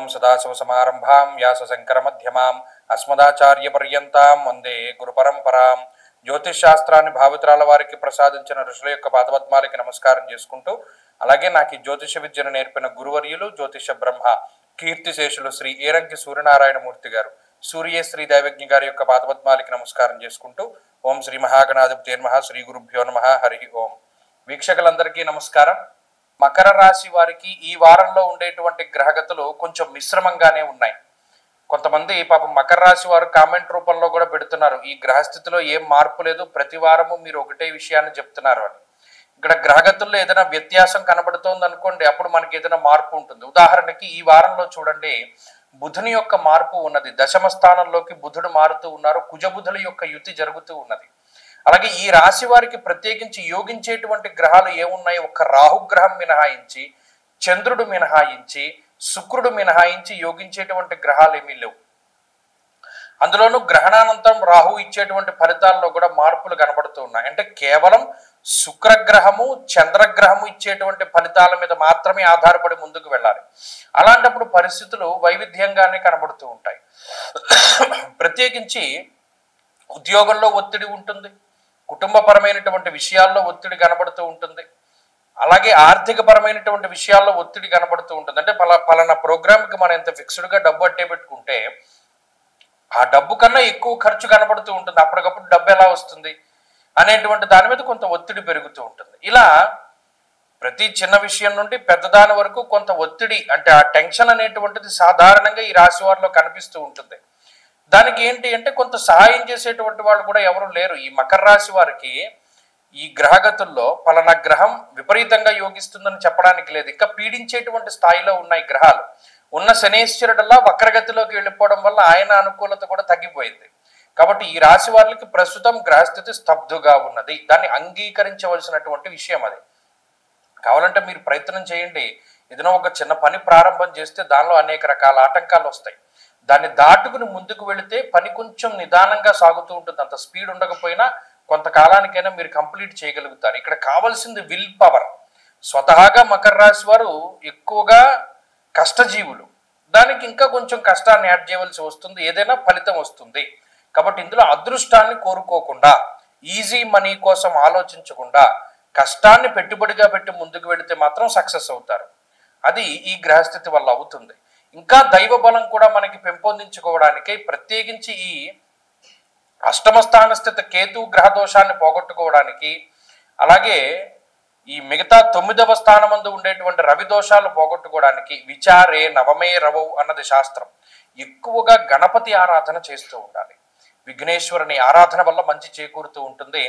ఓం సదాశివసమారంభాం వ్యాసశంకరమధ్యమాం అస్మదాచార్యపర్యంతాం వందే గురుపరంపరాం. జ్యోతిష్ శాస్త్రాన్ని భావితరాల వారికి ప్రసాదించిన ఋషుల యొక్క పాదపద్మాలకి నమస్కారం చేసుకుంటూ, అలాగే నాకు ఈ జ్యోతిష విద్యను నేర్పిన గురువర్యులు జ్యోతిష బ్రహ్మ కీర్తిశేషులు శ్రీ ఏరంకి సూర్యనారాయణమూర్తి గారు, సూర్యేశ్రీ దైవజ్ఞ గారి యొక్క పాదపద్మాలకి నమస్కారం చేసుకుంటూ, ఓం శ్రీ మహాగణాధిపతేర్మః శ్రీ గురుభ్యో నమః హరి ఓం. వీక్షకులందరికీ నమస్కారం. మకర రాశి వారికి ఈ వారంలో ఉండేటువంటి గ్రహగతులు కొంచెం మిశ్రమంగానే ఉన్నాయి. కొంతమంది పాపం మకర రాశి వారు కామెంట్ రూపంలో కూడా పెడుతున్నారు, ఈ గ్రహస్థితిలో ఏం మార్పు లేదు, ప్రతి వారము మీరు ఒకటే విషయాన్ని చెప్తున్నారు అని. ఇక్కడ గ్రహగతుల్లో ఏదైనా వ్యత్యాసం కనబడుతోంది అనుకోండి, అప్పుడు మనకి ఏదైనా మార్పు ఉంటుంది. ఉదాహరణకి ఈ వారంలో చూడండి, బుధుని యొక్క మార్పు ఉన్నది. దశమ స్థానంలోకి బుధుడు మారుతూ ఉన్నారు. కుజబుధుల యొక్క యుతి జరుగుతూ ఉన్నది. అలాగే ఈ రాశి వారికి ప్రత్యేకించి యోగించేటువంటి గ్రహాలు ఏమున్నాయి? ఒక్క రాహుగ్రహం మినహాయించి, చంద్రుడు మినహాయించి, శుక్రుడు మినహాయించి యోగించేటువంటి గ్రహాలు ఏమీ లేవు. అందులోనూ గ్రహణానంతరం రాహు ఇచ్చేటువంటి ఫలితాల్లో కూడా మార్పులు కనబడుతూ ఉన్నాయి. అంటే కేవలం శుక్రగ్రహము చంద్రగ్రహము ఇచ్చేటువంటి ఫలితాల మీద మాత్రమే ఆధారపడి ముందుకు వెళ్ళాలి. అలాంటప్పుడు పరిస్థితులు వైవిధ్యంగానే కనబడుతూ ఉంటాయి. ప్రత్యేకించి ఉద్యోగంలో ఒత్తిడి ఉంటుంది, కుటుంబపరమైనటువంటి విషయాల్లో ఒత్తిడి కనబడుతూ ఉంటుంది, అలాగే ఆర్థిక పరమైనటువంటి విషయాల్లో ఒత్తిడి కనబడుతూ ఉంటుంది. అంటే పలానా ప్రోగ్రామ్కి మనం ఎంత ఫిక్స్డ్గా డబ్బు అట్టే పెట్టుకుంటే ఆ డబ్బు కన్నా ఎక్కువ ఖర్చు కనబడుతూ ఉంటుంది. అప్పటికప్పుడు డబ్బు ఎలా వస్తుంది అనేటువంటి దాని మీద కొంత ఒత్తిడి పెరుగుతూ ఉంటుంది. ఇలా ప్రతి చిన్న విషయం నుండి పెద్దదాని వరకు కొంత ఒత్తిడి, అంటే ఆ టెన్షన్ అనేటువంటిది సాధారణంగా ఈ రాశి వారిలో కనిపిస్తూ ఉంటుంది. దానికి ఏంటి అంటే కొంత సహాయం చేసేటువంటి వాళ్ళు కూడా ఎవరు లేరు. ఈ మకర రాశి వారికి ఈ గ్రహగతుల్లో పలానా గ్రహం విపరీతంగా యోగిస్తుందని చెప్పడానికి లేదు. ఇంకా పీడించేటువంటి స్థాయిలో ఉన్నాయి గ్రహాలు. ఉన్న శనేశ్వరుడల్లా వక్రగతిలోకి వెళ్ళిపోవడం వల్ల ఆయన అనుకూలత కూడా తగ్గిపోయింది. కాబట్టి ఈ రాశి వారికి ప్రస్తుతం గ్రహస్థితి స్తబ్దుగా ఉన్నది. దాన్ని అంగీకరించవలసినటువంటి విషయం అది. కావాలంటే మీరు ప్రయత్నం చేయండి. ఏదైనా ఒక చిన్న పని ప్రారంభం చేస్తే దానిలో అనేక రకాల ఆటంకాలు వస్తాయి. దాన్ని దాటుకుని ముందుకు వెళితే పని కొంచెం నిదానంగా సాగుతూ ఉంటుంది. అంత స్పీడ్ ఉండకపోయినా కొంతకాలానికైనా మీరు కంప్లీట్ చేయగలుగుతారు. ఇక్కడ కావాల్సింది విల్ పవర్. స్వతహాగా మకర రాశి వారు ఎక్కువగా కష్టజీవులు. దానికి ఇంకా కొంచెం కష్టాన్ని యాడ్ చేయవలసి వస్తుంది, ఏదైనా ఫలితం వస్తుంది. కాబట్టి ఇందులో అదృష్టాన్ని కోరుకోకుండా, ఈజీ మనీ కోసం ఆలోచించకుండా కష్టాన్ని పెట్టుబడిగా పెట్టి ముందుకు వెళితే మాత్రం సక్సెస్ అవుతారు. అది ఈ గ్రహస్థితి వల్ల అవుతుంది. ఇంకా దైవ బలం కూడా మనకి పెంపొందించుకోవడానికి, ప్రత్యేకించి ఈ అష్టమ స్థాన స్థిత కేతు గ్రహ దోషాన్ని పోగొట్టుకోవడానికి, అలాగే ఈ మిగతా 9వ స్థానమందు ఉండేటువంటి రవి దోషాలు పోగొట్టుకోవడానికి విచారే నవమే రవౌ అన్నది శాస్త్రం. ఎక్కువగా గణపతి ఆరాధన చేస్తూ ఉండాలి. విఘ్నేశ్వరుని ఆరాధన వల్ల మంచి చేకూరుతూ ఉంటుంది.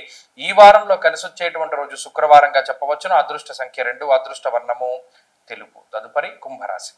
ఈ వారంలో కలిసి వచ్చేటువంటి రోజు శుక్రవారంగా చెప్పవచ్చును. అదృష్ట సంఖ్య 2, అదృష్ట వర్ణము తెలుపు. తదుపరి కుంభరాశి.